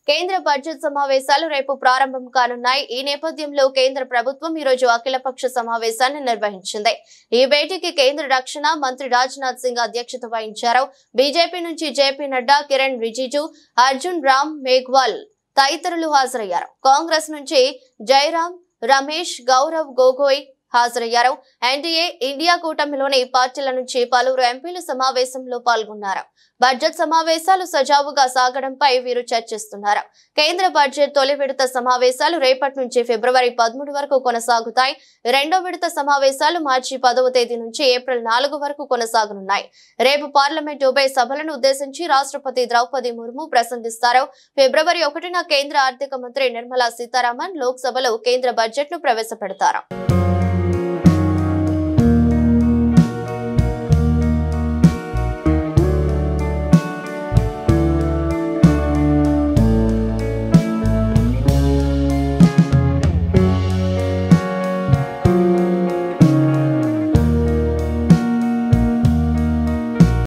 కేంద్ర బడ్జెట్ సమావేశాలు రేపు ప్రారంభం కానున్నాయి. ఈ నేపథ్యంలో కేంద్ర ప్రభుత్వం ఈ రోజు అఖిలపక్ష సమావేశాన్ని నిర్వహించింది. ఈ భేటీకి కేంద్ర రక్షణ మంత్రి రాజ్నాథ్ సింగ్ అధ్యక్షత వహించారు. బీజేపీ నుంచి జేపీ నడ్డా, కిరణ్ రిజిజు, అర్జున్ రామ్ మేఘ్వాల్ తదితరులు హాజరయ్యారు. కాంగ్రెస్ నుంచి జైరాం రమేష్, గౌరవ్ గొగోయ్ హాజరయ్యారు. ఎన్డీఏ ఇండియా కూటమిలోని పార్టీల నుంచి పలువురు ఎంపీలు సమావేశంలో పాల్గొన్నారు. బడ్జెట్ సమావేశాలు సజావుగా సాగడంపై వీరు చర్చిస్తున్నారు. కేంద్ర బడ్జెట్ తొలి విడత సమావేశాలు రేపటి నుంచి ఫిబ్రవరి 13 వరకు కొనసాగుతాయి. రెండో విడత సమావేశాలు మార్చి 10వ తేదీ నుంచి ఏప్రిల్ 4 వరకు కొనసాగనున్నాయి. రేపు పార్లమెంట్ ఉభయ సభలను ఉద్దేశించి రాష్ట్రపతి ద్రౌపది ముర్ము ప్రసంగిస్తారు. ఫిబ్రవరి 1న కేంద్ర ఆర్థిక మంత్రి నిర్మలా సీతారామన్ లోక్సభలో కేంద్ర బడ్జెట్ ను ప్రవేశపెడతారు.